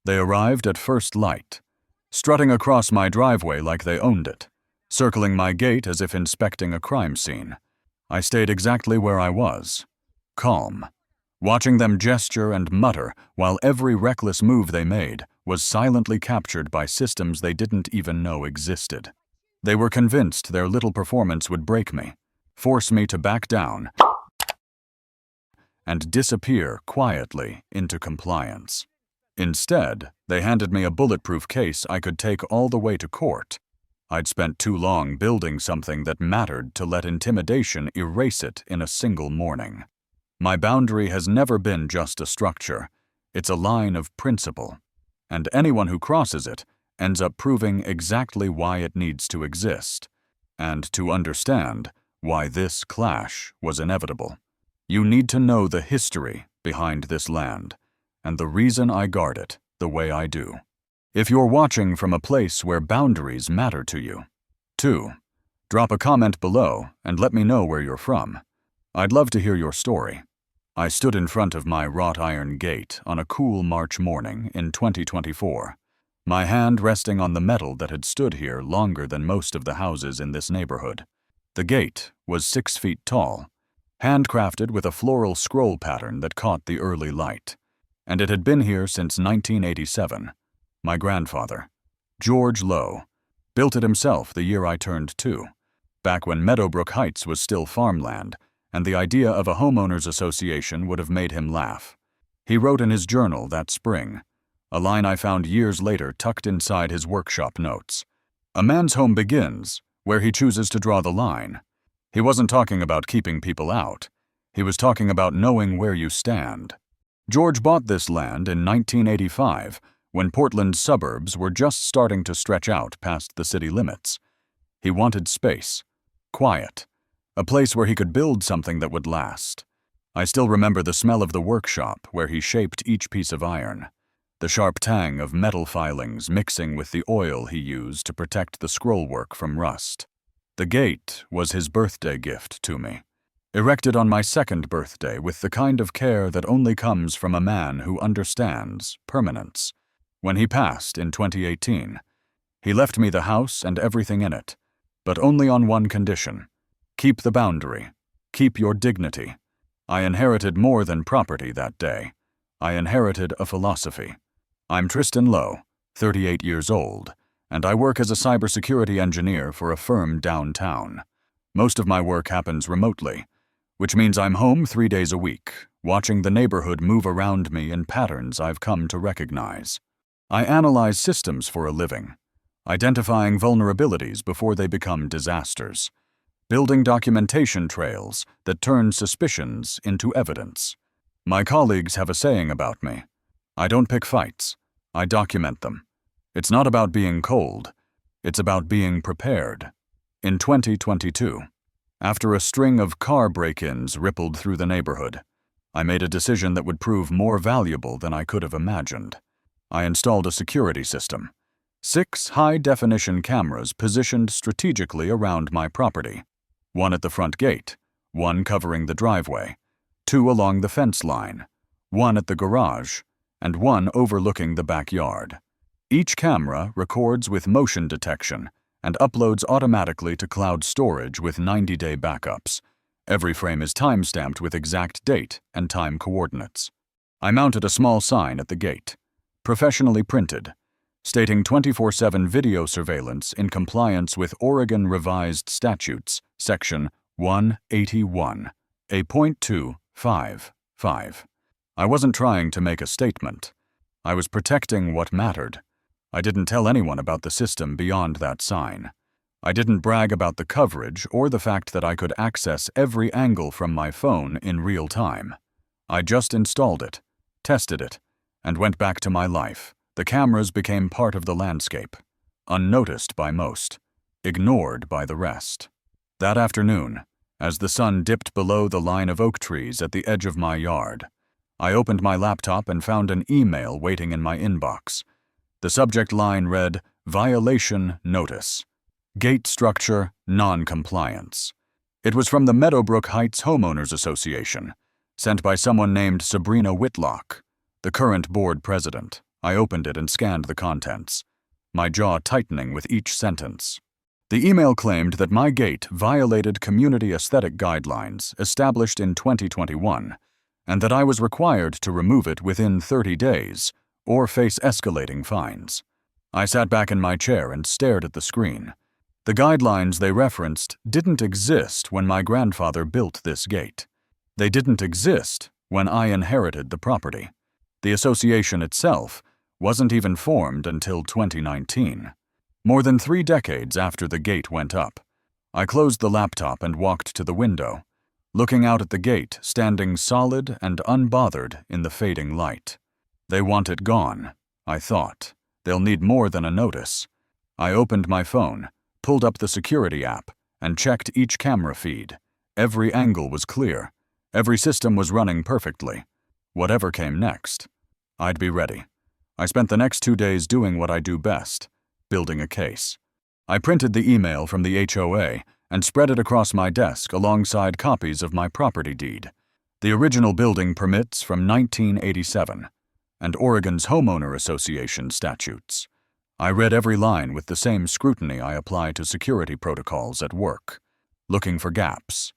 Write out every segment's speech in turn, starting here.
They arrived at first light, strutting across my driveway like they owned it, circling my gate as if inspecting a crime scene. I stayed exactly where I was, calm, watching them gesture and mutter while every reckless move they made was silently captured by systems they didn't even know existed. They were convinced their little performance would break me, force me to back down, and disappear quietly into compliance. Instead, they handed me a bulletproof case I could take all the way to court. I'd spent too long building something that mattered to let intimidation erase it in a single morning. My boundary has never been just a structure. It's a line of principle, and anyone who crosses it ends up proving exactly why it needs to exist, and to understand why this clash was inevitable. You need to know the history behind this land, and the reason I guard it the way I do. If you're watching from a place where boundaries matter to you. 2. Drop a comment below and let me know where you're from. I'd love to hear your story. I stood in front of my wrought iron gate on a cool March morning in 2024, my hand resting on the metal that had stood here longer than most of the houses in this neighborhood. The gate was 6 feet tall, handcrafted with a floral scroll pattern that caught the early light, and it had been here since 1987. My grandfather, George Lowe, built it himself the year I turned 2, back when Meadowbrook Heights was still farmland, and the idea of a homeowners association would have made him laugh. He wrote in his journal that spring, a line I found years later tucked inside his workshop notes. A man's home begins where he chooses to draw the line. He wasn't talking about keeping people out. He was talking about knowing where you stand. George bought this land in 1985 when Portland's suburbs were just starting to stretch out past the city limits. He wanted space, quiet, a place where he could build something that would last. I still remember the smell of the workshop where he shaped each piece of iron, the sharp tang of metal filings mixing with the oil he used to protect the scrollwork from rust. The gate was his birthday gift to me, erected on my 2nd birthday with the kind of care that only comes from a man who understands permanence. When he passed in 2018, he left me the house and everything in it, but only on one condition: keep the boundary, keep your dignity. I inherited more than property that day. I inherited a philosophy. I'm Tristan Lowe, 38 years old, and I work as a cybersecurity engineer for a firm downtown. Most of my work happens remotely, which means I'm home 3 days a week, watching the neighborhood move around me in patterns I've come to recognize. I analyze systems for a living, identifying vulnerabilities before they become disasters, building documentation trails that turn suspicions into evidence. My colleagues have a saying about me: I don't pick fights, I document them. It's not about being cold, it's about being prepared. In 2022, after a string of car break-ins rippled through the neighborhood, I made a decision that would prove more valuable than I could have imagined. I installed a security system, 6 high-definition cameras positioned strategically around my property, 1 at the front gate, 1 covering the driveway, 2 along the fence line, 1 at the garage, and 1 overlooking the backyard. Each camera records with motion detection and uploads automatically to cloud storage with 90-day backups. Every frame is time-stamped with exact date and time coordinates. I mounted a small sign at the gate, professionally printed, stating 24/7 video surveillance in compliance with Oregon Revised Statutes, Section 181, A.255. I wasn't trying to make a statement. I was protecting what mattered. I didn't tell anyone about the system beyond that sign. I didn't brag about the coverage or the fact that I could access every angle from my phone in real time. I just installed it, tested it, and went back to my life. The cameras became part of the landscape, unnoticed by most, ignored by the rest. That afternoon, as the sun dipped below the line of oak trees at the edge of my yard, I opened my laptop and found an email waiting in my inbox. The subject line read, "Violation Notice. Gate Structure Non-Compliance." It was from the Meadowbrook Heights Homeowners Association, sent by someone named Sabrina Whitlock, the current board president. I opened it and scanned the contents, my jaw tightening with each sentence. The email claimed that my gate violated community aesthetic guidelines established in 2021, and that I was required to remove it within 30 days or face escalating fines. I sat back in my chair and stared at the screen. The guidelines they referenced didn't exist when my grandfather built this gate. They didn't exist when I inherited the property. The association itself wasn't even formed until 2019. More than 3 decades after the gate went up. I closed the laptop and walked to the window, looking out at the gate standing solid and unbothered in the fading light. They want it gone, I thought. They'll need more than a notice. I opened my phone, pulled up the security app, and checked each camera feed. Every angle was clear. Every system was running perfectly. Whatever came next, I'd be ready. I spent the next 2 days doing what I do best, building a case. I printed the email from the HOA and spread it across my desk alongside copies of my property deed, the original building permits from 1987, and Oregon's Homeowner Association statutes. I read every line with the same scrutiny I apply to security protocols at work, looking for gaps,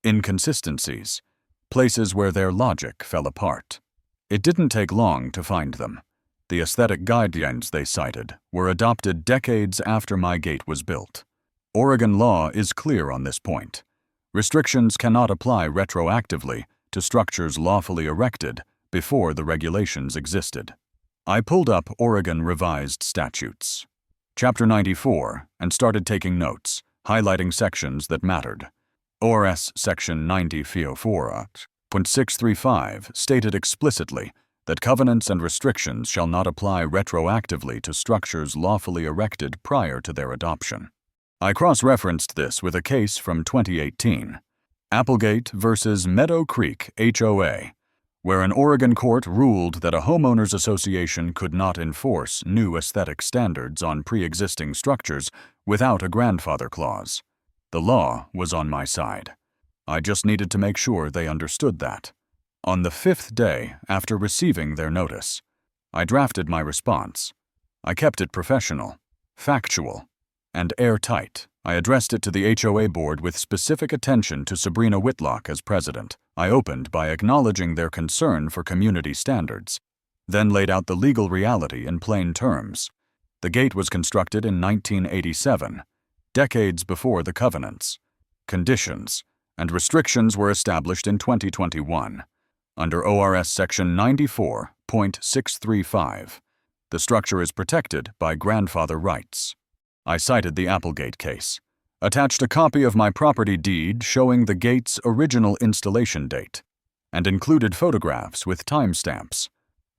inconsistencies, places where their logic fell apart. It didn't take long to find them. The aesthetic guidelines they cited were adopted decades after my gate was built. Oregon law is clear on this point. Restrictions cannot apply retroactively to structures lawfully erected before the regulations existed. I pulled up Oregon Revised Statutes, Chapter 94, and started taking notes, highlighting sections that mattered. ORS Section 90.635 stated explicitly that covenants and restrictions shall not apply retroactively to structures lawfully erected prior to their adoption. I cross-referenced this with a case from 2018, Applegate versus Meadow Creek HOA, where an Oregon court ruled that a homeowners association could not enforce new aesthetic standards on pre-existing structures without a grandfather clause. The law was on my side. I just needed to make sure they understood that. On the 5th day after receiving their notice, I drafted my response. I kept it professional, factual, and airtight. I addressed it to the HOA board with specific attention to Sabrina Whitlock as president. I opened by acknowledging their concern for community standards, then laid out the legal reality in plain terms. The gate was constructed in 1987, decades before the covenants. Conditions and restrictions were established in 2021. Under ORS Section 94.635, the structure is protected by grandfather rights. I cited the Applegate case, attached a copy of my property deed showing the gate's original installation date, and included photographs with timestamps.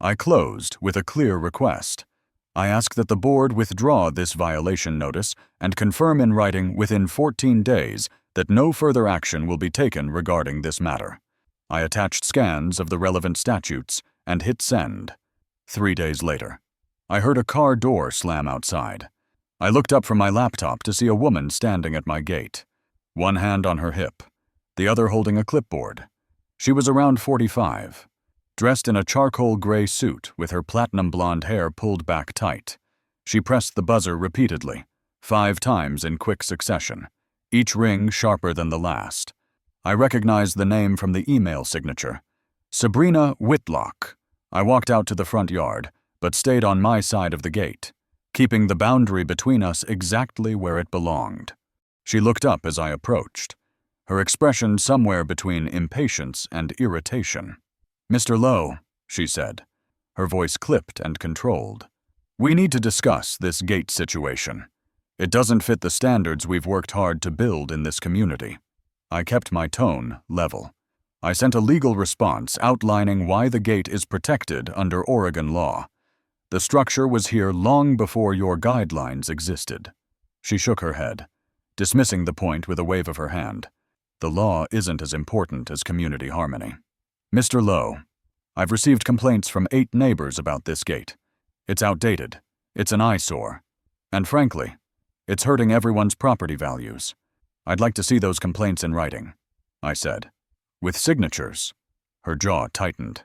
I closed with a clear request. I ask that the board withdraw this violation notice and confirm in writing within 14 days that no further action will be taken regarding this matter. I attached scans of the relevant statutes and hit send. 3 days later, I heard a car door slam outside. I looked up from my laptop to see a woman standing at my gate, one hand on her hip, the other holding a clipboard. She was around 45, dressed in a charcoal gray suit with her platinum blonde hair pulled back tight. She pressed the buzzer repeatedly, 5 times in quick succession, each ring sharper than the last. I recognized the name from the email signature, Sabrina Whitlock. I walked out to the front yard, but stayed on my side of the gate, keeping the boundary between us exactly where it belonged. She looked up as I approached, her expression somewhere between impatience and irritation. "Mr. Lowe," she said, her voice clipped and controlled. "We need to discuss this gate situation. It doesn't fit the standards we've worked hard to build in this community." I kept my tone level. I sent a legal response outlining why the gate is protected under Oregon law. The structure was here long before your guidelines existed. She shook her head, dismissing the point with a wave of her hand. The law isn't as important as community harmony. "Mr. Lowe, I've received complaints from 8 neighbors about this gate. It's outdated, it's an eyesore, and frankly, it's hurting everyone's property values. I'd like to see those complaints in writing," I said. "With signatures." Her jaw tightened.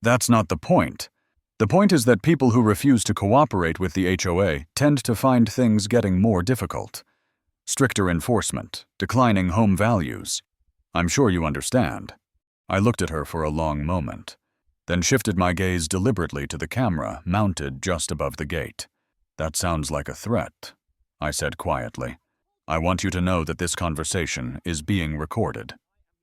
"That's not the point. The point is that people who refuse to cooperate with the HOA tend to find things getting more difficult. Stricter enforcement, declining home values. I'm sure you understand. I looked at her for a long moment, then shifted my gaze deliberately to the camera mounted just above the gate. That sounds like a threat, I said quietly. I want you to know that this conversation is being recorded.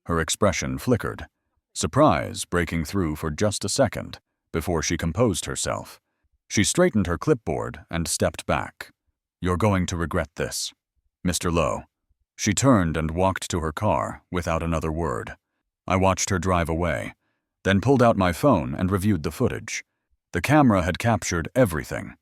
Her expression flickered, surprise breaking through for just a second before she composed herself. She straightened her clipboard and stepped back. You're going to regret this, Mr. Lowe. She turned and walked to her car without another word. I watched her drive away, then pulled out my phone and reviewed the footage. The camera had captured everything.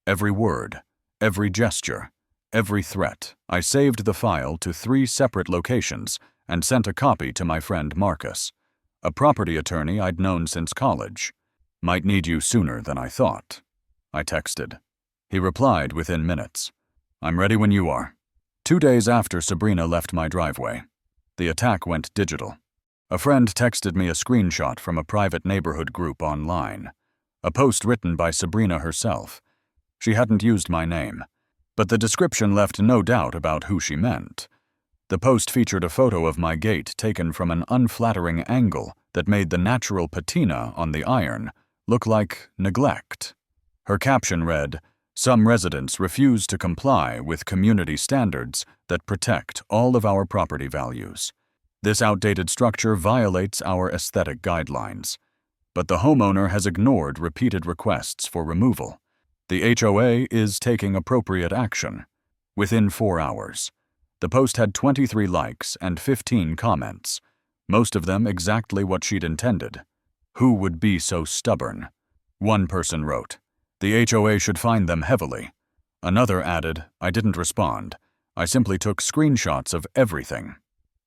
Every word, every gesture, every threat. I saved the file to 3 separate locations and sent a copy to my friend Marcus, a property attorney I'd known since college. Might need you sooner than I thought, I texted. He replied within minutes. I'm ready when you are. 2 days after Sabrina left my driveway, the attack went digital. A friend texted me a screenshot from a private neighborhood group online, a post written by Sabrina herself. She hadn't used my name, but the description left no doubt about who she meant. The post featured a photo of my gate taken from an unflattering angle that made the natural patina on the iron look like neglect. Her caption read, "Some residents refuse to comply with community standards that protect all of our property values. This outdated structure violates our aesthetic guidelines, but the homeowner has ignored repeated requests for removal. The HOA is taking appropriate action." Within 4 hours, the post had 23 likes and 15 comments, most of them exactly what she'd intended. Who would be so stubborn? One person wrote, "The HOA should fine them heavily." Another added, "I didn't respond. I simply took screenshots of everything,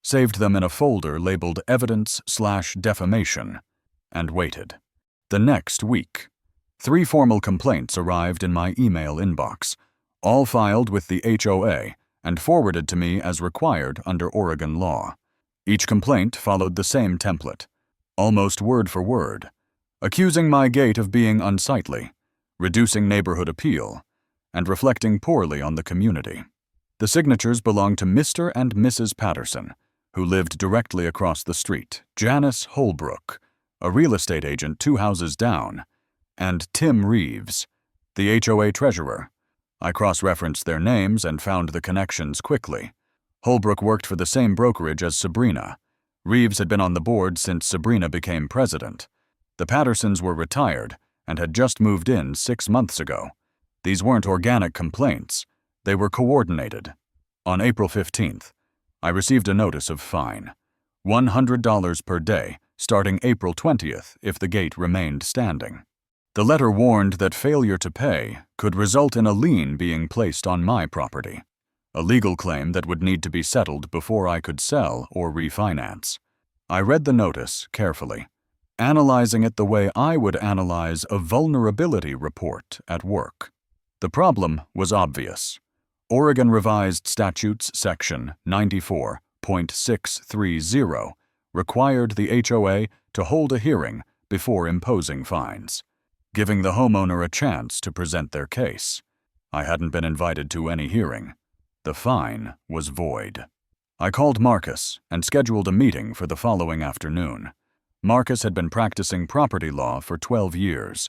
saved them in a folder labeled evidence/defamation, and waited." The next week, 3 formal complaints arrived in my email inbox, all filed with the HOA and forwarded to me as required under Oregon law. Each complaint followed the same template, almost word for word, accusing my gate of being unsightly, reducing neighborhood appeal, and reflecting poorly on the community. The signatures belonged to Mr. and Mrs. Patterson, who lived directly across the street, Janice Holbrook, a real estate agent 2 houses down, and Tim Reeves, the HOA treasurer. I cross-referenced their names and found the connections quickly. Holbrook worked for the same brokerage as Sabrina. Reeves had been on the board since Sabrina became president. The Pattersons were retired and had just moved in 6 months ago. These weren't organic complaints. They were coordinated. On April 15th, I received a notice of fine, $100 per day, starting April 20th if the gate remained standing. The letter warned that failure to pay could result in a lien being placed on my property, a legal claim that would need to be settled before I could sell or refinance. I read the notice carefully, analyzing it the way I would analyze a vulnerability report at work. The problem was obvious. Oregon Revised Statutes Section 94.630 required the HOA to hold a hearing before imposing fines, giving the homeowner a chance to present their case. I hadn't been invited to any hearing. The fine was void. I called Marcus and scheduled a meeting for the following afternoon. Marcus had been practicing property law for 12 years,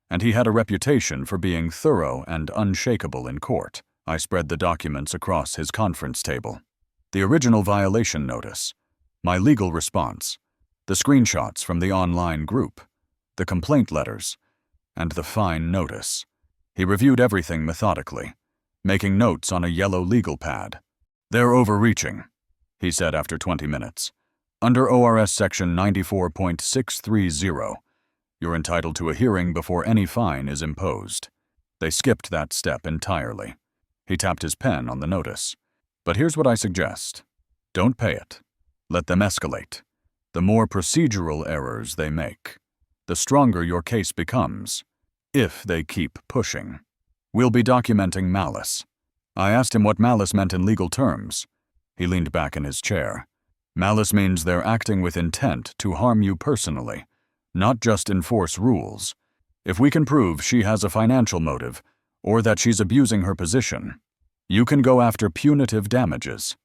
and he had a reputation for being thorough and unshakable in court. I spread the documents across his conference table. The original violation notice, my legal response, the screenshots from the online group, the complaint letters, and the fine notice. He reviewed everything methodically, making notes on a yellow legal pad. "They're overreaching," he said after 20 minutes. "Under ORS Section 94.630, you're entitled to a hearing before any fine is imposed. They skipped that step entirely." He tapped his pen on the notice. "But here's what I suggest. Don't pay it. Let them escalate. The more procedural errors they make, the stronger your case becomes, if they keep pushing. We'll be documenting malice." I asked him what malice meant in legal terms. He leaned back in his chair. "Malice means they're acting with intent to harm you personally, not just enforce rules. If we can prove she has a financial motive, or that she's abusing her position, you can go after punitive damages.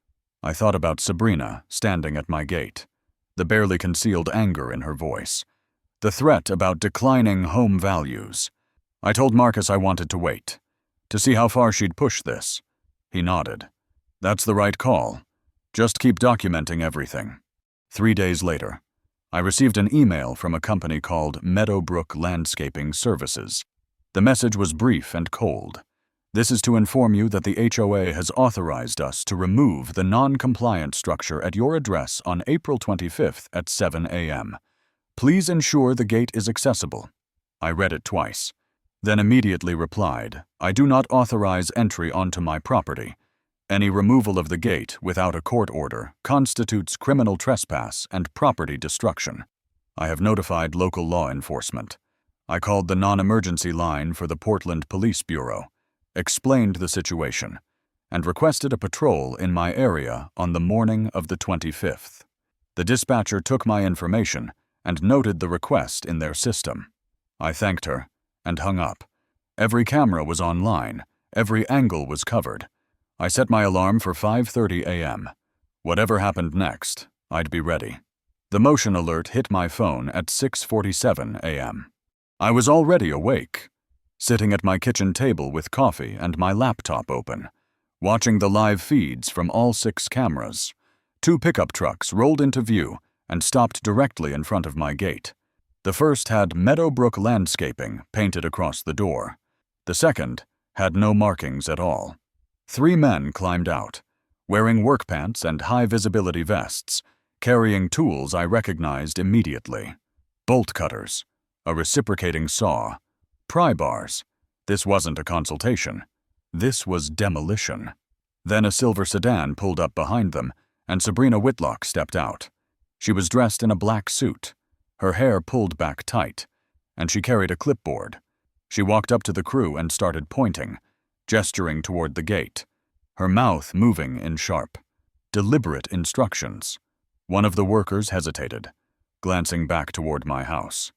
I thought about Sabrina standing at my gate, the barely concealed anger in her voice, the threat about declining home values. I told Marcus I wanted to wait, to see how far she'd push this. He nodded. That's the right call. Just keep documenting everything. 3 days later, I received an email from a company called Meadowbrook Landscaping Services. The message was brief and cold. This is to inform you that the HOA has authorized us to remove the non-compliant structure at your address on April 25th at 7 a.m. Please ensure the gate is accessible. I read it twice, then immediately replied, I do not authorize entry onto my property. Any removal of the gate without a court order constitutes criminal trespass and property destruction. I have notified local law enforcement. I called the non-emergency line for the Portland Police Bureau, explained the situation, and requested a patrol in my area on the morning of the 25th. The dispatcher took my information and noted the request in their system. I thanked her and hung up. Every camera was online, every angle was covered. I set my alarm for 5:30 a.m. Whatever happened next, I'd be ready. The motion alert hit my phone at 6:47 a.m. I was already awake, sitting at my kitchen table with coffee and my laptop open, watching the live feeds from all 6 cameras. 2 pickup trucks rolled into view and stopped directly in front of my gate. The first had Meadowbrook Landscaping painted across the door. The second had no markings at all. 3 men climbed out, wearing work pants and high-visibility vests, carrying tools I recognized immediately. Bolt cutters, a reciprocating saw, pry bars. This wasn't a consultation. This was demolition. Then a silver sedan pulled up behind them, and Sabrina Whitlock stepped out. She was dressed in a black suit, her hair pulled back tight, and she carried a clipboard. She walked up to the crew and started pointing, gesturing toward the gate, her mouth moving in sharp, deliberate instructions. One of the workers hesitated, glancing back toward my house.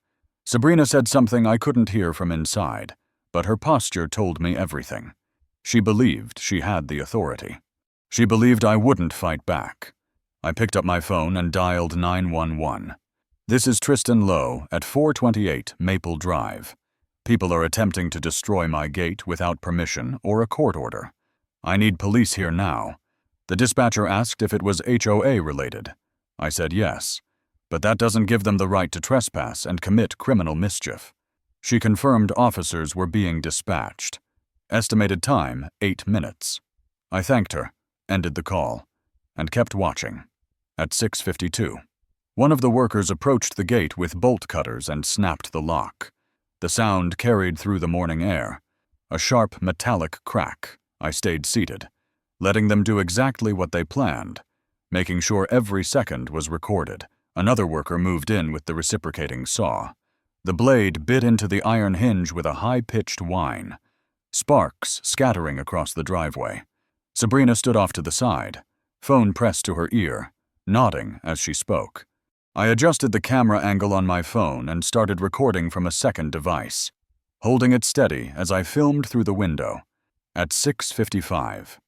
Sabrina said something I couldn't hear from inside, but her posture told me everything. She believed she had the authority. She believed I wouldn't fight back. I picked up my phone and dialed 911. This is Tristan Lowe at 428 Maple Drive. People are attempting to destroy my gate without permission or a court order. I need police here now. The dispatcher asked if it was HOA related. I said yes, but that doesn't give them the right to trespass and commit criminal mischief. She confirmed officers were being dispatched. Estimated time, 8 minutes. I thanked her, ended the call, and kept watching. At 6:52, one of the workers approached the gate with bolt cutters and snapped the lock. The sound carried through the morning air. A sharp metallic crack. I stayed seated, letting them do exactly what they planned, making sure every second was recorded. Another worker moved in with the reciprocating saw. The blade bit into the iron hinge with a high-pitched whine, sparks scattering across the driveway. Sabrina stood off to the side, phone pressed to her ear, nodding as she spoke. I adjusted the camera angle on my phone and started recording from a second device, holding it steady as I filmed through the window. At 6:55,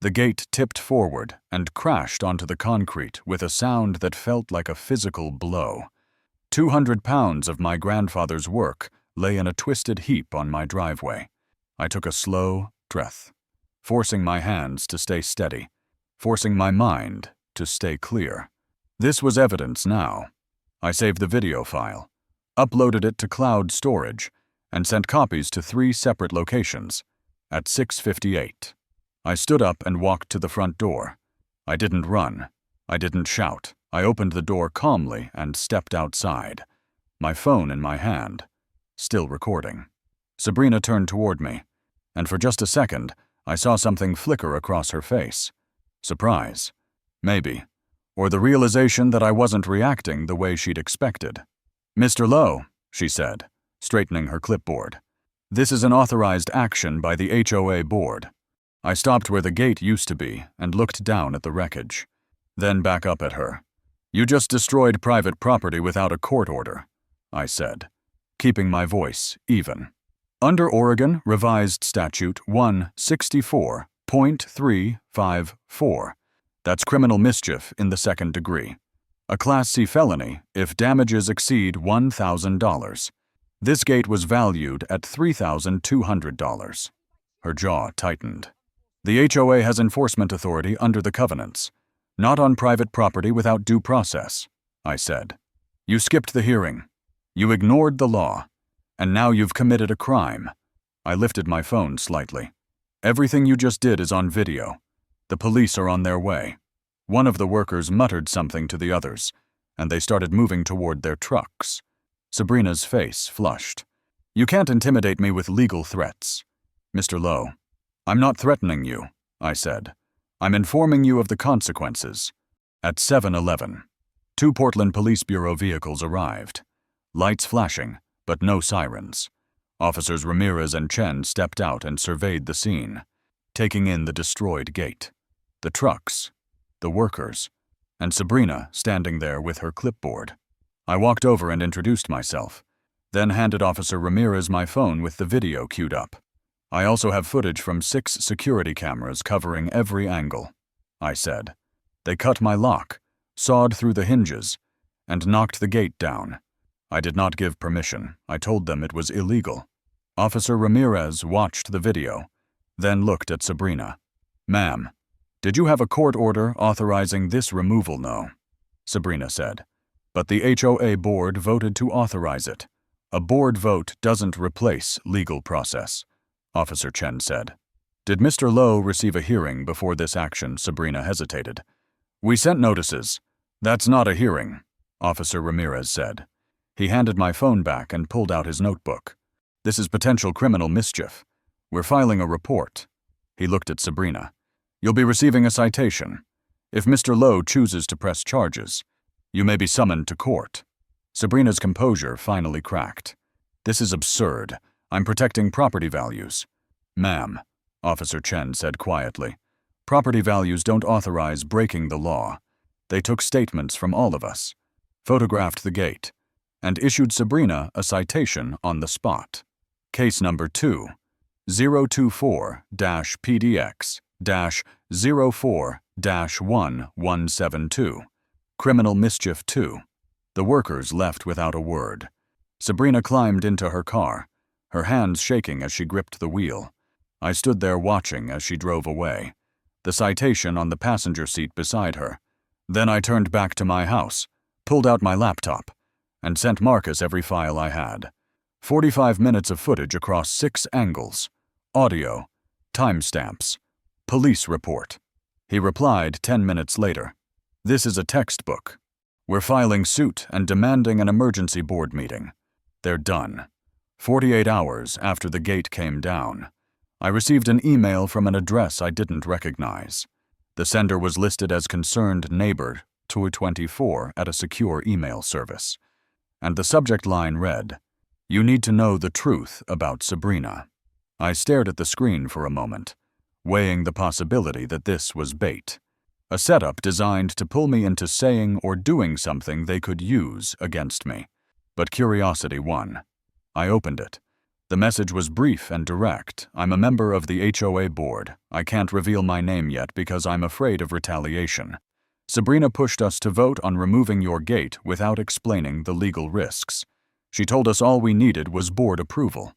the gate tipped forward and crashed onto the concrete with a sound that felt like a physical blow. 200 pounds of my grandfather's work lay in a twisted heap on my driveway. I took a slow breath, forcing my hands to stay steady, forcing my mind to stay clear. This was evidence now. I saved the video file, uploaded it to cloud storage, and sent copies to 3 separate locations. At 6:58, I stood up and walked to the front door. I didn't run. I didn't shout. I opened the door calmly and stepped outside, my phone in my hand, still recording. Sabrina turned toward me, and for just a second, I saw something flicker across her face. Surprise, maybe, or the realization that I wasn't reacting the way she'd expected. "Mr. Lowe," she said, straightening her clipboard. "This is an authorized action by the HOA board." I stopped where the gate used to be and looked down at the wreckage, then back up at her. "You just destroyed private property without a court order," I said. keeping my voice even. Under Oregon Revised Statute 164.354, that's criminal mischief in the second degree. A Class C felony if damages exceed $1,000. This gate was valued at $3,200. Her jaw tightened. The HOA has enforcement authority under the covenants, not on private property without due process, I said. You skipped the hearing. You ignored the law. And now you've committed a crime. I lifted my phone slightly. Everything you just did is on video. The police are on their way. One of the workers muttered something to the others, and they started moving toward their trucks. Sabrina's face flushed. You can't intimidate me with legal threats. Mr. Lowe, I'm not threatening you, I said. I'm informing you of the consequences. At 7:11, 2 Portland Police Bureau vehicles arrived. Lights flashing, but no sirens. Officers Ramirez and Chen stepped out and surveyed the scene, taking in the destroyed gate, the trucks, the workers, and Sabrina standing there with her clipboard. I walked over and introduced myself, then handed Officer Ramirez my phone with the video queued up. I also have footage from 6 security cameras covering every angle, I said. They cut my lock, sawed through the hinges, and knocked the gate down. I did not give permission. I told them it was illegal. Officer Ramirez watched the video, then looked at Sabrina. Ma'am, did you have a court order authorizing this removal? No, Sabrina said. But the HOA board voted to authorize it. A board vote doesn't replace legal process, Officer Chen said. Did Mr. Lowe receive a hearing before this action? Sabrina hesitated. We sent notices. That's not a hearing, Officer Ramirez said. He handed my phone back and pulled out his notebook. This is potential criminal mischief. We're filing a report. He looked at Sabrina. You'll be receiving a citation. If Mr. Lowe chooses to press charges, you may be summoned to court. Sabrina's composure finally cracked. This is absurd. I'm protecting property values. Ma'am, Officer Chen said quietly, property values don't authorize breaking the law. They took statements from all of us, photographed the gate, and issued Sabrina a citation on the spot. Case number 2, 024-PDX-04-1172. Criminal mischief 2. The workers left without a word. Sabrina climbed into her car, her hands shaking as she gripped the wheel. I stood there watching as she drove away, the citation on the passenger seat beside her. Then I turned back to my house, pulled out my laptop, and sent Marcus every file I had. 45 minutes of footage across 6 angles. Audio, timestamps, police report. He replied 10 minutes later. This is a textbook. We're filing suit and demanding an emergency board meeting. They're done. 48 hours after the gate came down, I received an email from an address I didn't recognize. The sender was listed as concerned neighbor 224 at a secure email service. And the subject line read, "You need to know the truth about Sabrina." I stared at the screen for a moment, weighing the possibility that this was bait. A setup designed to pull me into saying or doing something they could use against me. But curiosity won. I opened it. The message was brief and direct. I'm a member of the HOA board. I can't reveal my name yet because I'm afraid of retaliation. Sabrina pushed us to vote on removing your gate without explaining the legal risks. She told us all we needed was board approval.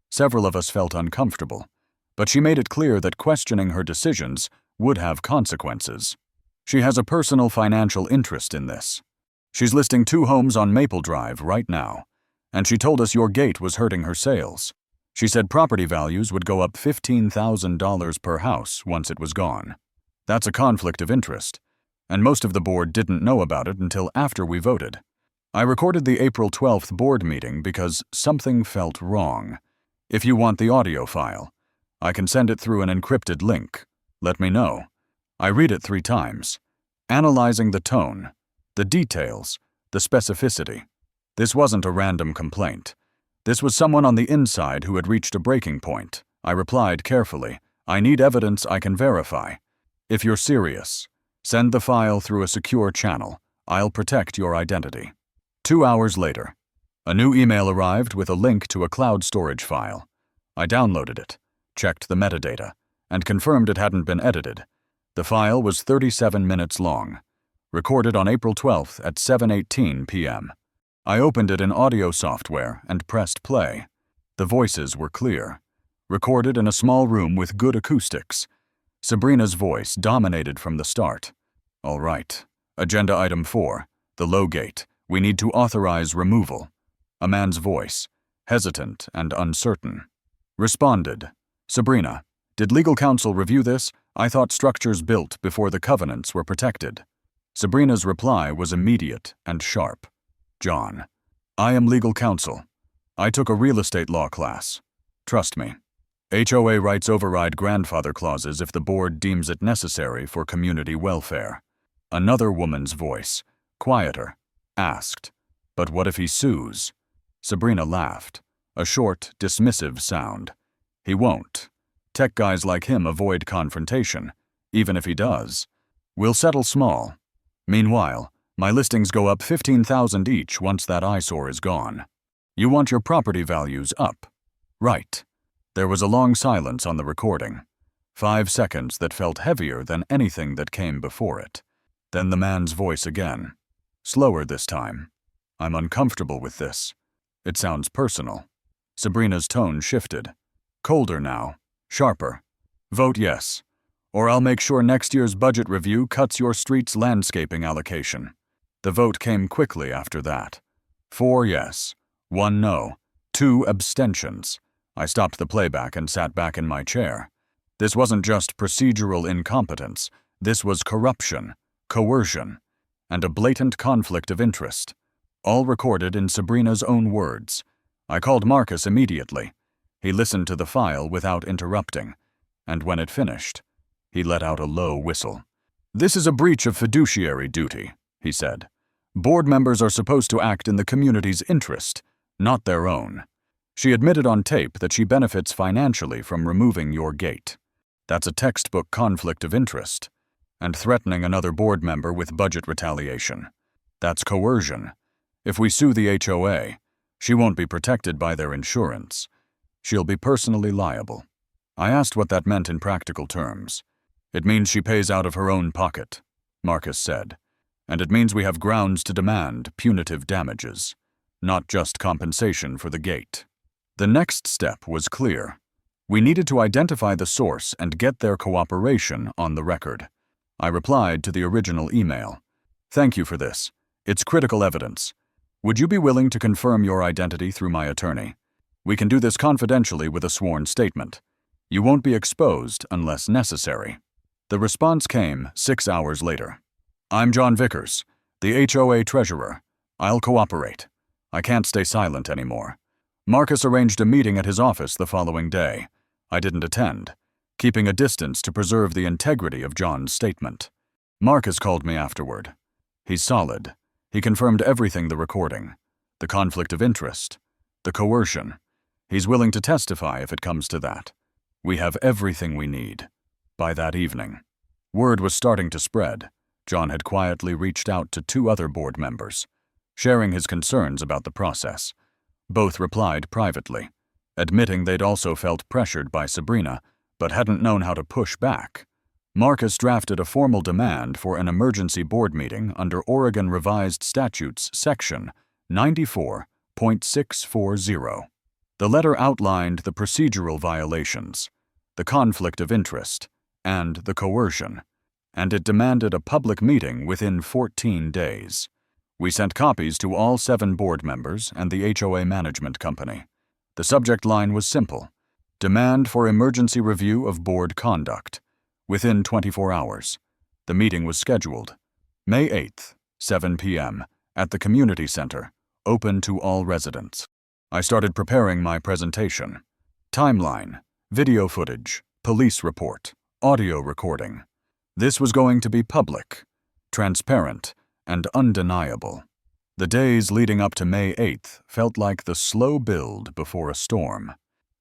Several of us felt uncomfortable, but she made it clear that questioning her decisions would have consequences. She has a personal financial interest in this. She's listing 2 homes on Maple Drive right now, and she told us your gate was hurting her sales. She said property values would go up $15,000 per house once it was gone. That's a conflict of interest, and most of the board didn't know about it until after we voted. I recorded the April 12th board meeting because something felt wrong. If you want the audio file, I can send it through an encrypted link. Let me know. I read it 3 times, analyzing the tone, the details, the specificity. This wasn't a random complaint. This was someone on the inside who had reached a breaking point. I replied carefully, I need evidence I can verify. If you're serious, send the file through a secure channel. I'll protect your identity. 2 hours later, A new email arrived with a link to a cloud storage file. I downloaded it, checked the metadata, and confirmed it hadn't been edited. The file was 37 minutes long, recorded on April 12th at 7:18 p.m. I opened it in audio software and pressed play. The voices were clear, recorded in a small room with good acoustics. Sabrina's voice dominated from the start. All right. Agenda item 4, the low gate. We need to authorize removal. A man's voice, hesitant and uncertain. Responded. Sabrina, did legal counsel review this? I thought structures built before the covenants were protected. Sabrina's reply was immediate and sharp. John, I am legal counsel. I took a real estate law class. Trust me. HOA rights override grandfather clauses if the board deems it necessary for community welfare. Another woman's voice, quieter, asked, but what if he sues? Sabrina laughed, a short, dismissive sound. He won't. Tech guys like him avoid confrontation, even if he does. We'll settle small. Meanwhile, my listings go up $15,000 each once that eyesore is gone. You want your property values up. Right. There was a long silence on the recording. 5 seconds that felt heavier than anything that came before it. Then the man's voice again. Slower this time. I'm uncomfortable with this. It sounds personal. Sabrina's tone shifted. Colder now. Sharper. Vote yes, or I'll make sure next year's budget review cuts your street's landscaping allocation. The vote came quickly after that. 4 yes, 1 no, 2 abstentions. I stopped the playback and sat back in my chair. This wasn't just procedural incompetence. This was corruption, coercion, and a blatant conflict of interest. All recorded in Sabrina's own words. I called Marcus immediately. He listened to the file without interrupting, and when it finished, he let out a low whistle. This is a breach of fiduciary duty, he said. Board members are supposed to act in the community's interest, not their own. She admitted on tape that she benefits financially from removing your gate. That's a textbook conflict of interest, and threatening another board member with budget retaliation. That's coercion. If we sue the HOA, she won't be protected by their insurance. She'll be personally liable. I asked what that meant in practical terms. It means she pays out of her own pocket, Marcus said, and it means we have grounds to demand punitive damages, not just compensation for the gate. The next step was clear. We needed to identify the source and get their cooperation on the record. I replied to the original email. Thank you for this. It's critical evidence. Would you be willing to confirm your identity through my attorney? We can do this confidentially with a sworn statement. You won't be exposed unless necessary. The response came 6 hours later. I'm John Vickers, the HOA treasurer. I'll cooperate. I can't stay silent anymore. Marcus arranged a meeting at his office the following day. I didn't attend, keeping a distance to preserve the integrity of John's statement. Marcus called me afterward. He's solid. He confirmed everything: the recording, the conflict of interest, the coercion. He's willing to testify if it comes to that. We have everything we need. By that evening, word was starting to spread. John had quietly reached out to 2 other board members, sharing his concerns about the process. Both replied privately, admitting they'd also felt pressured by Sabrina, but hadn't known how to push back. Marcus drafted a formal demand for an emergency board meeting under Oregon Revised Statutes Section 94.640. The letter outlined the procedural violations, the conflict of interest, and the coercion, and it demanded a public meeting within 14 days. We sent copies to all 7 board members and the HOA management company. The subject line was simple: demand for emergency review of board conduct. Within 24 hours, the meeting was scheduled. May 8th, 7 p.m., at the community center, open to all residents. I started preparing my presentation. Timeline, video footage, police report, audio recording. This was going to be public, transparent, and undeniable. The days leading up to May 8th felt like the slow build before a storm.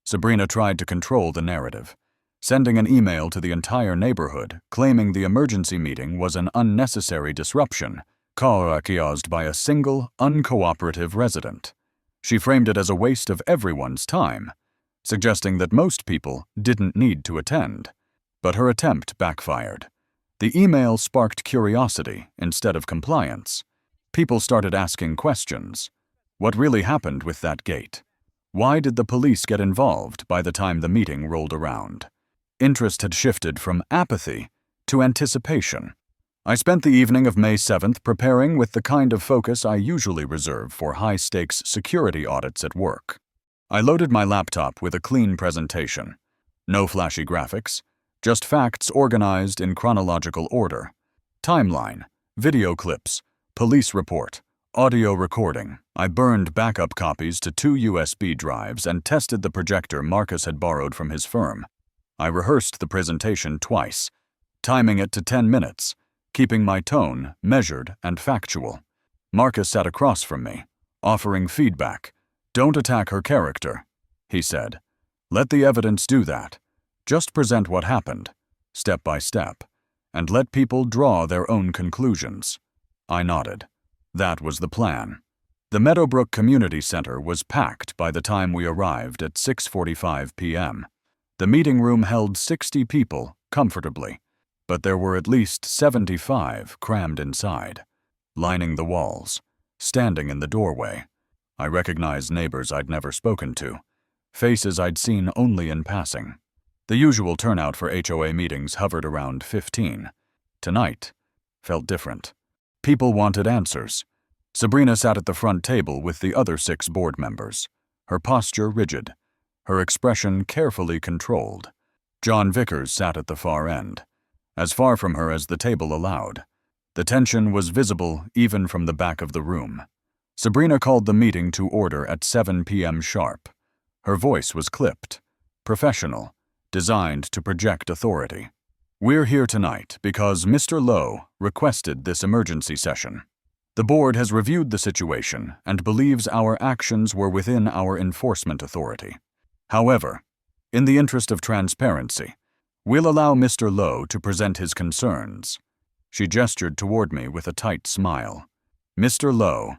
Sabrina tried to control the narrative, sending an email to the entire neighborhood claiming the emergency meeting was an unnecessary disruption caused by a single, uncooperative resident. She framed it as a waste of everyone's time, suggesting that most people didn't need to attend. But her attempt backfired. The email sparked curiosity instead of compliance. People started asking questions. What really happened with that gate? Why did the police get involved by the time the meeting rolled around? Interest had shifted from apathy to anticipation. I spent the evening of May 7th preparing with the kind of focus I usually reserve for high-stakes security audits at work. I loaded my laptop with a clean presentation. No flashy graphics, just facts organized in chronological order. Timeline, video clips, police report, audio recording. I burned backup copies to 2 USB drives and tested the projector Marcus had borrowed from his firm. I rehearsed the presentation twice, timing it to 10 minutes, keeping my tone measured and factual. Marcus sat across from me, offering feedback. "Don't attack her character," he said. "Let the evidence do that. Just present what happened, step by step, and let people draw their own conclusions." I nodded. That was the plan. The Meadowbrook Community Center was packed by the time we arrived at 6:45 p.m. The meeting room held 60 people comfortably, but there were at least 75 crammed inside, lining the walls, standing in the doorway. I recognized neighbors I'd never spoken to, faces I'd seen only in passing. The usual turnout for HOA meetings hovered around 15. Tonight felt different. People wanted answers. Sabrina sat at the front table with the other 6 board members, her posture rigid, her expression carefully controlled. John Vickers sat at the far end, as far from her as the table allowed. The tension was visible even from the back of the room. Sabrina called the meeting to order at 7 p.m. sharp. Her voice was clipped, professional, designed to project authority. "We're here tonight because Mr. Lowe requested this emergency session. The board has reviewed the situation and believes our actions were within our enforcement authority. However, in the interest of transparency, we'll allow Mr. Lowe to present his concerns." She gestured toward me with a tight smile. "Mr. Lowe,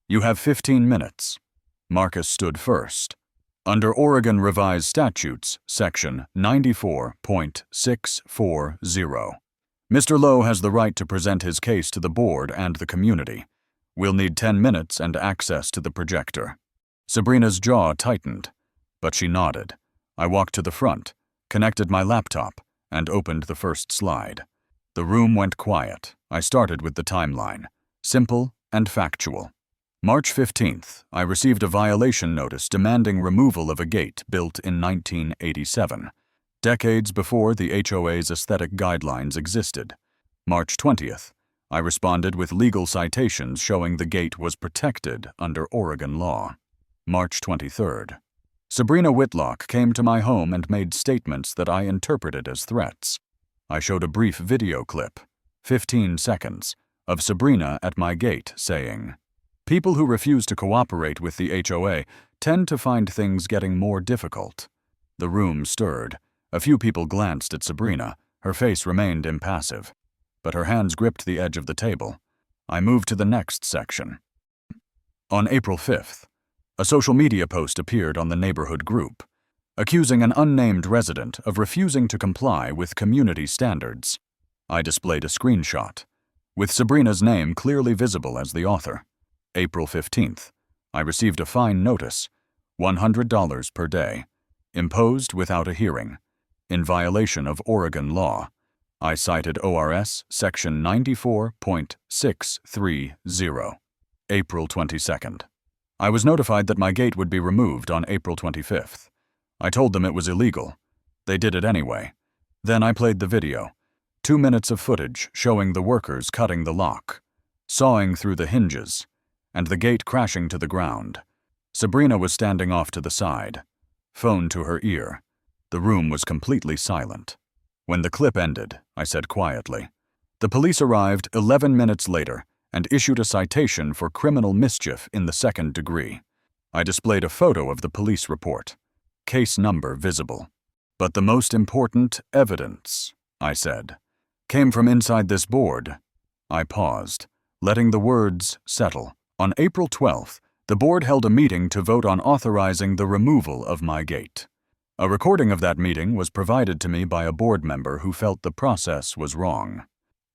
you have 15 minutes. Marcus stood first. Under Oregon Revised Statutes, Section 94.640, Mr. Lowe has the right to present his case to the board and the community. We'll need 10 minutes and access to the projector." Sabrina's jaw tightened, but she nodded. I walked to the front, connected my laptop, and opened the first slide. The room went quiet. I started with the timeline, simple and factual. March 15th, I received a violation notice demanding removal of a gate built in 1987, decades before the HOA's aesthetic guidelines existed. March 20th, I responded with legal citations showing the gate was protected under Oregon law. March 23rd, Sabrina Whitlock came to my home and made statements that I interpreted as threats. I showed a brief video clip, 15 seconds, of Sabrina at my gate saying, "People who refuse to cooperate with the HOA tend to find things getting more difficult." The room stirred. A few people glanced at Sabrina. Her face remained impassive, but her hands gripped the edge of the table. I moved to the next section. On April 5th, a social media post appeared on the neighborhood group, accusing an unnamed resident of refusing to comply with community standards. I displayed a screenshot, with Sabrina's name clearly visible as the author. April 15th, I received a fine notice, $100 per day, imposed without a hearing, in violation of Oregon law. I cited ORS Section 94.630. April 22nd. I was notified that my gate would be removed on April 25th. I told them it was illegal. They did it anyway. Then I played the video, 2 minutes of footage showing the workers cutting the lock, sawing through the hinges, and the gate crashing to the ground. Sabrina was standing off to the side, phone to her ear. The room was completely silent. When the clip ended, I said quietly, "The police arrived 11 minutes later and issued a citation for criminal mischief in the 2nd degree. I displayed a photo of the police report, case number visible. But the most important evidence," I said, "came from inside this board." I paused, letting the words settle. On April 12th, The board held a meeting to vote on authorizing the removal of my gate. A recording of that meeting was provided to me by a board member who felt the process was wrong.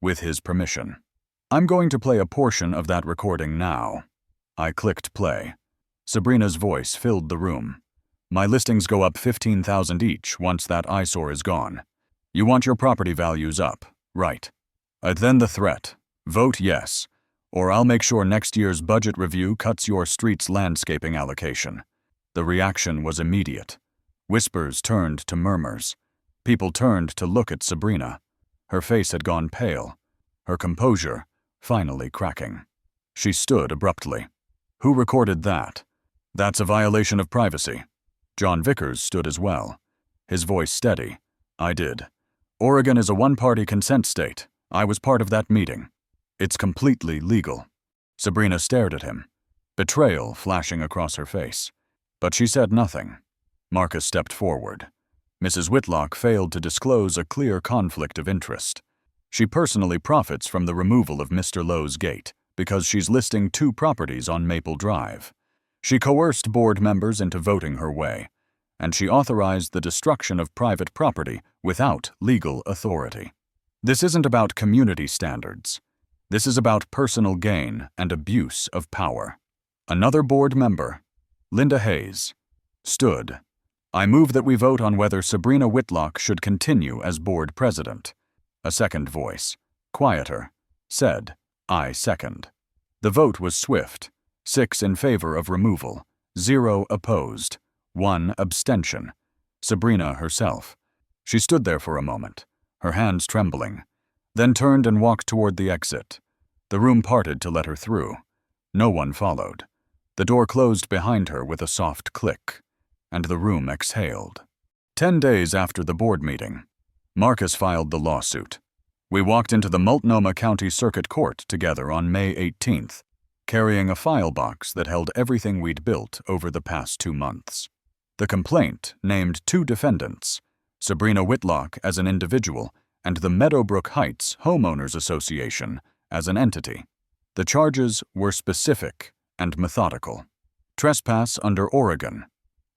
With his permission. I'm going to play a portion of that recording now. I clicked play. Sabrina's voice filled the room. My listings go up $15,000 each once that eyesore is gone. You want your property values up, right? Then the threat. Vote yes, or I'll make sure next year's budget review cuts your street's landscaping allocation. The reaction was immediate. Whispers turned to murmurs. People turned to look at Sabrina. Her face had gone pale, her composure finally cracking. She stood abruptly. Who recorded that? That's a violation of privacy. John Vickers stood as well. His voice steady. I did. Oregon is a one-party consent state. I was part of that meeting. It's completely legal. Sabrina stared at him, betrayal flashing across her face. But she said nothing. Marcus stepped forward. Mrs. Whitlock failed to disclose a clear conflict of interest. She personally profits from the removal of Mr. Lowe's gate because she's listing 2 properties on Maple Drive. She coerced board members into voting her way, and she authorized the destruction of private property without legal authority. This isn't about community standards. This is about personal gain and abuse of power. Another board member, Linda Hayes, stood. I move that we vote on whether Sabrina Whitlock should continue as board president. A second voice, quieter, said, I second. The vote was swift. 6 in favor of removal, 0 opposed, 1 abstention. Sabrina herself. She stood there for a moment, her hands trembling, then turned and walked toward the exit. The room parted to let her through. No one followed. The door closed behind her with a soft click, and the room exhaled. 10 days after the board meeting, Marcus filed the lawsuit. We walked into the Multnomah County Circuit Court together on May 18th, carrying a file box that held everything we'd built over the past 2 months. The complaint named 2 defendants, Sabrina Whitlock as an individual and the Meadowbrook Heights Homeowners Association as an entity. The charges were specific and methodical. Trespass under Oregon.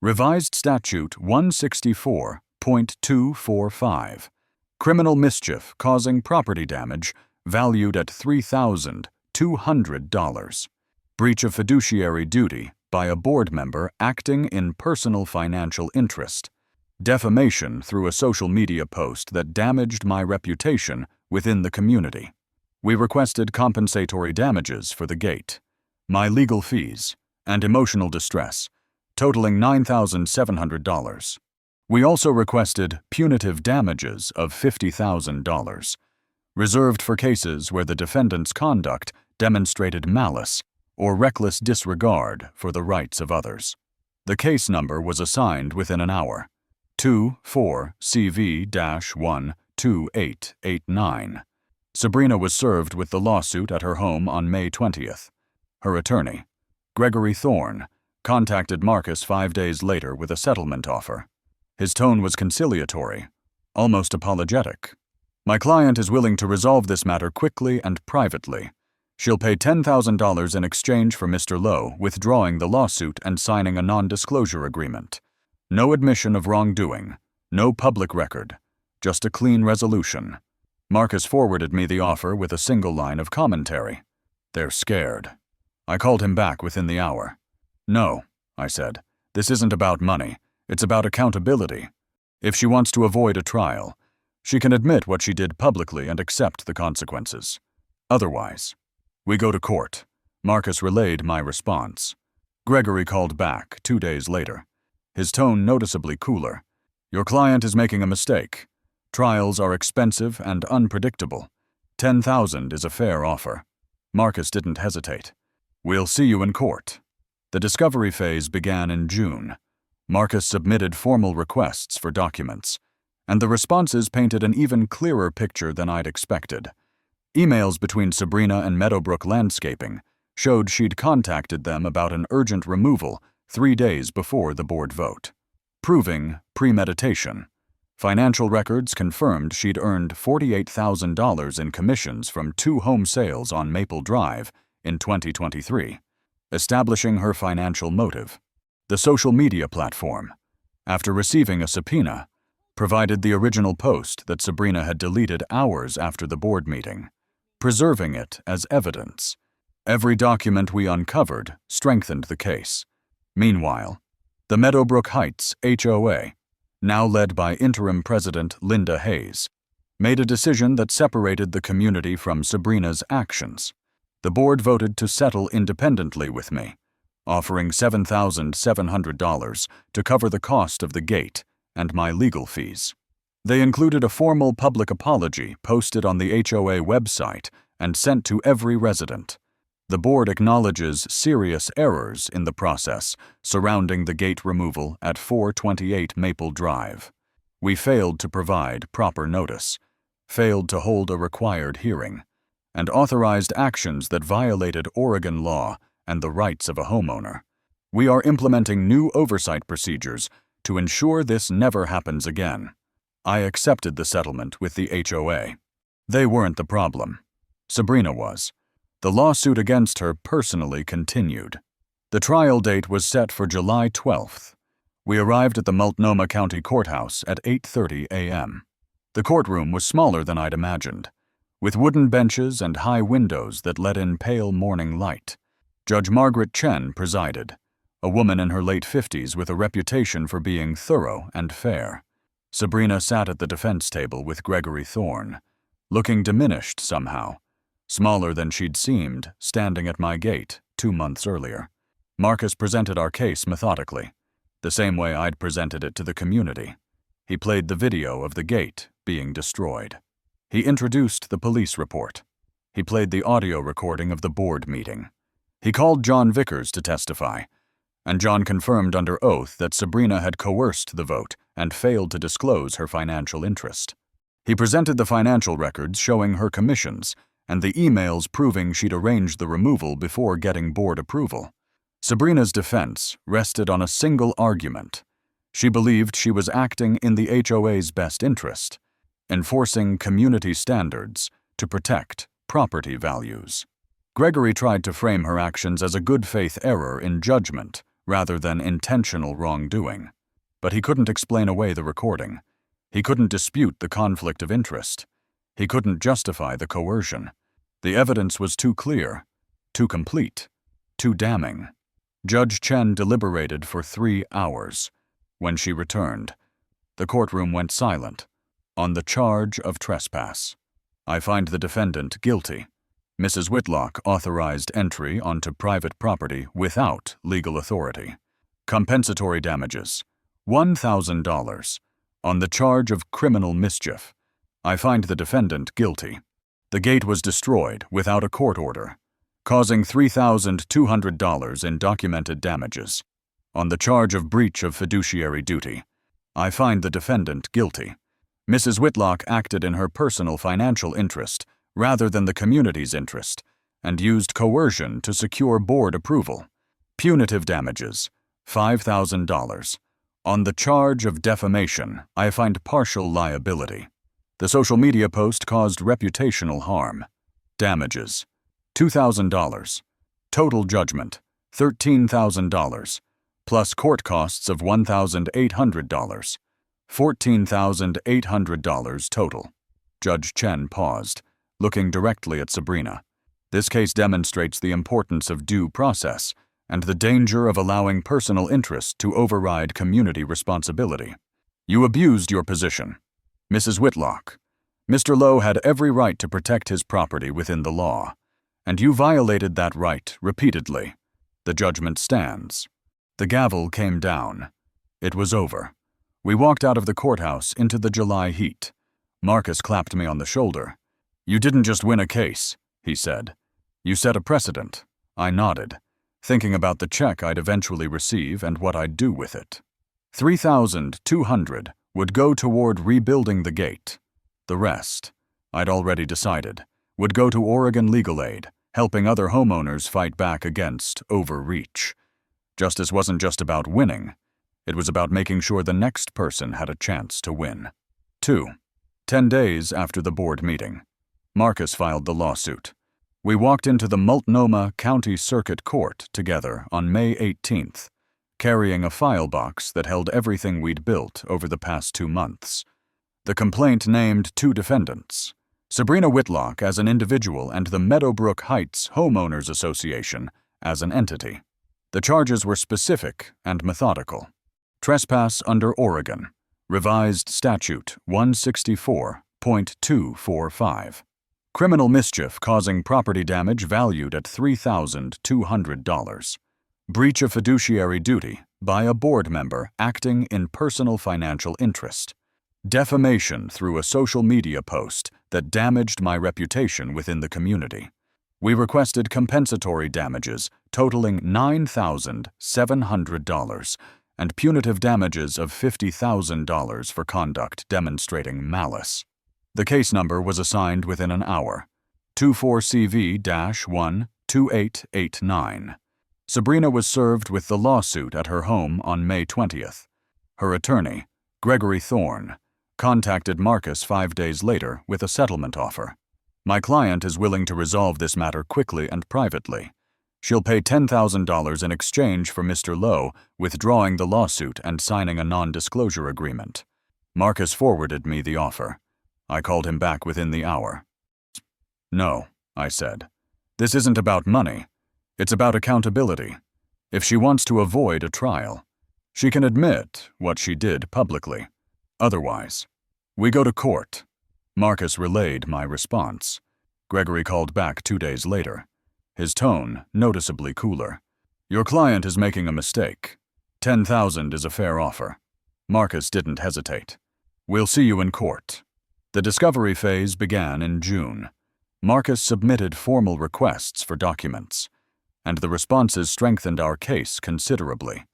Revised Statute 164.245. Criminal mischief causing property damage valued at $3,200. Breach of fiduciary duty by a board member acting in personal financial interest. Defamation through a social media post that damaged my reputation within the community. We requested compensatory damages for the gate, my legal fees, and emotional distress, totaling $9,700. We also requested punitive damages of $50,000, reserved for cases where the defendant's conduct demonstrated malice or reckless disregard for the rights of others. The case number was assigned within an hour, 24CV-12889. Sabrina was served with the lawsuit at her home on May 20th. Her attorney, Gregory Thorne, contacted Marcus 5 days later with a settlement offer. His tone was conciliatory, almost apologetic. My client is willing to resolve this matter quickly and privately. She'll pay $10,000 in exchange for Mr. Lowe withdrawing the lawsuit and signing a non-disclosure agreement. No admission of wrongdoing, no public record, just a clean resolution. Marcus forwarded me the offer with a single line of commentary. They're scared. I called him back within the hour. No, I said, this isn't about money. It's about accountability. If she wants to avoid a trial, she can admit what she did publicly and accept the consequences. Otherwise, we go to court. Marcus relayed my response. Gregory called back 2 days later, his tone noticeably cooler. Your client is making a mistake. Trials are expensive and unpredictable. $10,000 is a fair offer. Marcus didn't hesitate. We'll see you in court. The discovery phase began in June. Marcus submitted formal requests for documents, and the responses painted an even clearer picture than I'd expected. Emails between Sabrina and Meadowbrook Landscaping showed she'd contacted them about an urgent removal 3 days before the board vote, proving premeditation. Financial records confirmed she'd earned $48,000 in commissions from 2 home sales on Maple Drive in 2023. Establishing her financial motive. The social media platform, after receiving a subpoena, provided the original post that Sabrina had deleted hours after the board meeting, preserving it as evidence. Every document we uncovered strengthened the case. Meanwhile, the Meadowbrook Heights HOA, now led by interim president Linda Hayes, made a decision that separated the community from Sabrina's actions. The board voted to settle independently with me, offering $7,700 to cover the cost of the gate and my legal fees. They included a formal public apology posted on the HOA website and sent to every resident. The board acknowledges serious errors in the process surrounding the gate removal at 428 Maple Drive. We failed to provide proper notice, failed to hold a required hearing, and authorized actions that violated Oregon law and the rights of a homeowner. We are implementing new oversight procedures to ensure this never happens again. I accepted the settlement with the HOA. They weren't the problem. Sabrina was. The lawsuit against her personally continued. The trial date was set for July 12th. We arrived at the Multnomah County Courthouse at 8:30 a.m. The courtroom was smaller than I'd imagined, with wooden benches and high windows that let in pale morning light. Judge Margaret Chen presided, a woman in her late 50s with a reputation for being thorough and fair. Sabrina sat at the defense table with Gregory Thorne, looking diminished somehow, smaller than she'd seemed standing at my gate 2 months earlier. Marcus presented our case methodically, the same way I'd presented it to the community. He played the video of the gate being destroyed. He introduced the police report. He played the audio recording of the board meeting. He called John Vickers to testify, and John confirmed under oath that Sabrina had coerced the vote and failed to disclose her financial interest. He presented the financial records showing her commissions and the emails proving she'd arranged the removal before getting board approval. Sabrina's defense rested on a single argument. She believed she was acting in the HOA's best interest, enforcing community standards to protect property values. Gregory tried to frame her actions as a good-faith error in judgment rather than intentional wrongdoing, but he couldn't explain away the recording. He couldn't dispute the conflict of interest. He couldn't justify the coercion. The evidence was too clear, too complete, too damning. Judge Chen deliberated for 3 hours. When she returned, the courtroom went silent. On the charge of trespass, I find the defendant guilty. Mrs. Whitlock authorized entry onto private property without legal authority. Compensatory damages, $1,000. On the charge of criminal mischief, I find the defendant guilty. The gate was destroyed without a court order, causing $3,200 in documented damages. On the charge of breach of fiduciary duty, I find the defendant guilty. Mrs. Whitlock acted in her personal financial interest rather than the community's interest, and used coercion to secure board approval. Punitive damages, $5,000. On the charge of defamation, I find partial liability. The social media post caused reputational harm. Damages, $2,000. Total judgment, $13,000, plus court costs of $1,800. $14,800 total. Judge Chen paused, looking directly at Sabrina. This case demonstrates the importance of due process and the danger of allowing personal interest to override community responsibility. You abused your position. Mrs. Whitlock, Mr. Lowe had every right to protect his property within the law, and you violated that right repeatedly. The judgment stands. The gavel came down. It was over. We walked out of the courthouse into the July heat. Marcus clapped me on the shoulder. You didn't just win a case, he said. You set a precedent. I nodded, thinking about the check I'd eventually receive and what I'd do with it. $3,200 would go toward rebuilding the gate. The rest, I'd already decided, would go to Oregon Legal Aid, helping other homeowners fight back against overreach. Justice wasn't just about winning. It was about making sure the next person had a chance to win. 2. 10 days after the board meeting, Marcus filed the lawsuit. We walked into the Multnomah County Circuit Court together on May 18th, carrying a file box that held everything we'd built over the past 2 months. The complaint named 2 defendants, Sabrina Whitlock as an individual and the Meadowbrook Heights Homeowners Association as an entity. The charges were specific and methodical. Trespass under Oregon, Revised Statute 164.245. Criminal mischief causing property damage valued at $3,200. Breach of fiduciary duty by a board member acting in personal financial interest. Defamation through a social media post that damaged my reputation within the community. We requested compensatory damages totaling $9,700 and punitive damages of $50,000 for conduct demonstrating malice. The case number was assigned within an hour, 24CV-12889. Sabrina was served with the lawsuit at her home on May 20th. Her attorney, Gregory Thorne, contacted Marcus 5 days later with a settlement offer. My client is willing to resolve this matter quickly and privately. She'll pay $10,000 in exchange for Mr. Lowe withdrawing the lawsuit and signing a non-disclosure agreement. Marcus forwarded me the offer. I called him back within the hour. "No," I said. "This isn't about money. It's about accountability. If she wants to avoid a trial, she can admit what she did publicly. Otherwise, we go to court." Marcus relayed my response. Gregory called back 2 days later, his tone noticeably cooler. "Your client is making a mistake. $10,000 is a fair offer." Marcus didn't hesitate. "We'll see you in court." The discovery phase began in June. Marcus submitted formal requests for documents, and the responses strengthened our case considerably.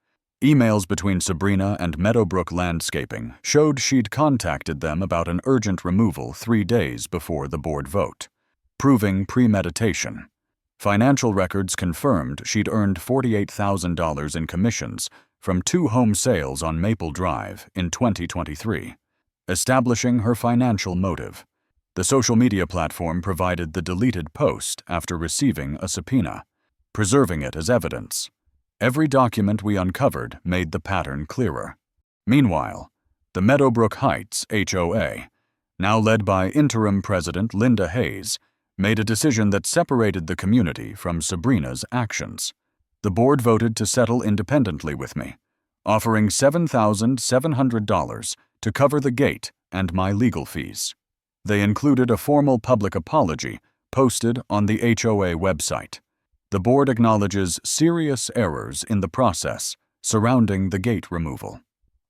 Emails between Sabrina and Meadowbrook Landscaping showed she'd contacted them about an urgent removal 3 days before the board vote, proving premeditation. Financial records confirmed she'd earned $48,000 in commissions from 2 home sales on Maple Drive in 2023, establishing her financial motive. The social media platform provided the deleted post after receiving a subpoena, preserving it as evidence. Every document we uncovered made the pattern clearer. Meanwhile, the Meadowbrook Heights HOA, now led by interim president Linda Hayes, made a decision that separated the community from Sabrina's actions. The board voted to settle independently with me, offering $7,700 to cover the gate and my legal fees. They included a formal public apology posted on the HOA website. The board acknowledges serious errors in the process surrounding the gate removal.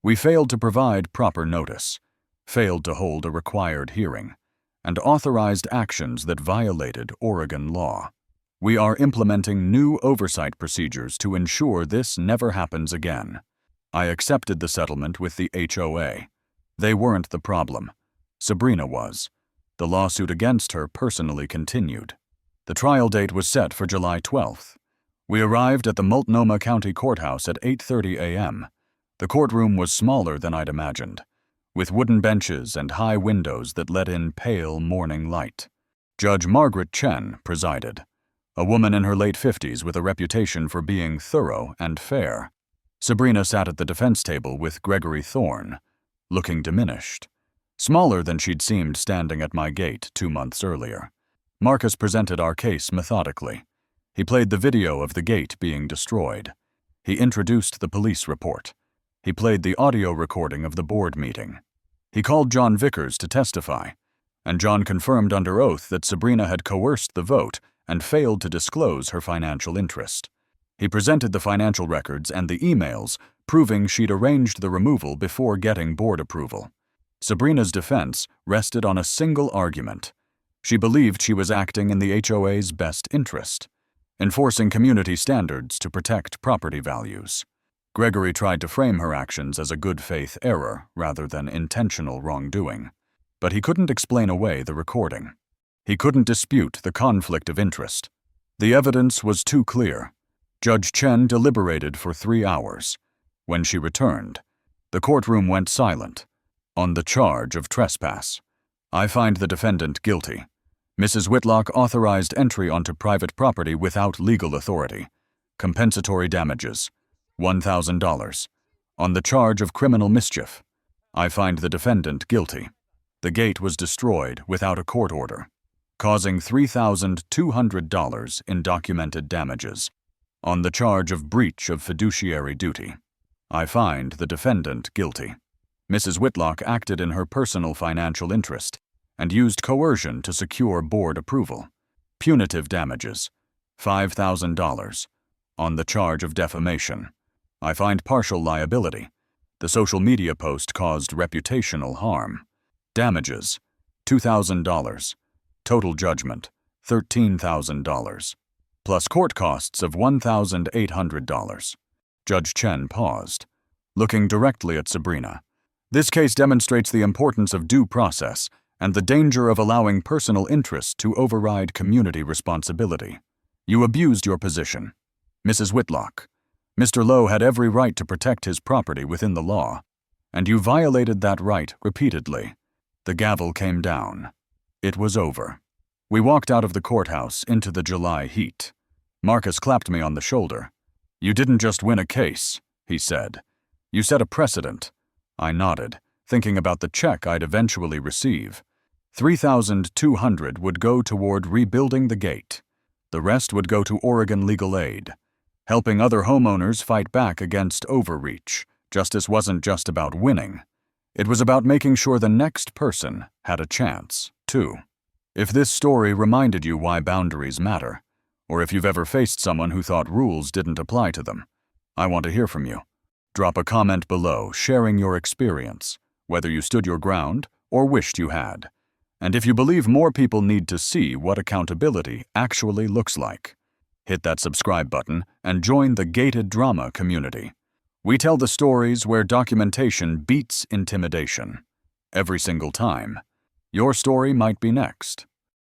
We failed to provide proper notice, failed to hold a required hearing, and authorized actions that violated Oregon law. We are implementing new oversight procedures to ensure this never happens again. I accepted the settlement with the HOA. They weren't the problem. Sabrina was. The lawsuit against her personally continued. The trial date was set for July 12th. We arrived at the Multnomah County Courthouse at 8:30 a.m. The courtroom was smaller than I'd imagined, with wooden benches and high windows that let in pale morning light. Judge Margaret Chen presided, a woman in her late 50s with a reputation for being thorough and fair. Sabrina sat at the defense table with Gregory Thorne, looking diminished, smaller than she'd seemed standing at my gate 2 months earlier. Marcus presented our case methodically. He played the video of the gate being destroyed. He introduced the police report. He played the audio recording of the board meeting. He called John Vickers to testify, and John confirmed under oath that Sabrina had coerced the vote and failed to disclose her financial interest. He presented the financial records and the emails proving she'd arranged the removal before getting board approval. Sabrina's defense rested on a single argument. She believed she was acting in the HOA's best interest, enforcing community standards to protect property values. Gregory tried to frame her actions as a good-faith error rather than intentional wrongdoing, but he couldn't explain away the recording. He couldn't dispute the conflict of interest. The evidence was too clear. Judge Chen deliberated for 3 hours. When she returned, the courtroom went silent. On the charge of trespass, I find the defendant guilty. Mrs. Whitlock authorized entry onto private property without legal authority. Compensatory damages, $1,000. On the charge of criminal mischief, I find the defendant guilty. The gate was destroyed without a court order, causing $3,200 in documented damages. On the charge of breach of fiduciary duty, I find the defendant guilty. Mrs. Whitlock acted in her personal financial interest and used coercion to secure board approval. Punitive damages, $5,000. On the charge of defamation, I find partial liability. The social media post caused reputational harm. Damages, $2,000. Total judgment, $13,000. Plus court costs of $1,800. Judge Chen paused, looking directly at Sabrina. This case demonstrates the importance of due process and the danger of allowing personal interest to override community responsibility. You abused your position. Mrs. Whitlock, Mr. Lowe had every right to protect his property within the law, and you violated that right repeatedly. The gavel came down. It was over. We walked out of the courthouse into the July heat. Marcus clapped me on the shoulder. You didn't just win a case, he said. You set a precedent. I nodded, thinking about the check I'd eventually receive. $3,200 would go toward rebuilding the gate. The rest would go to Oregon Legal Aid, helping other homeowners fight back against overreach. Justice wasn't just about winning. It was about making sure the next person had a chance, too. If this story reminded you why boundaries matter, or if you've ever faced someone who thought rules didn't apply to them, I want to hear from you. Drop a comment below sharing your experience, whether you stood your ground or wished you had. And if you believe more people need to see what accountability actually looks like, hit that subscribe button and join the Gated Drama community. We tell the stories where documentation beats intimidation. Every single time. Your story might be next.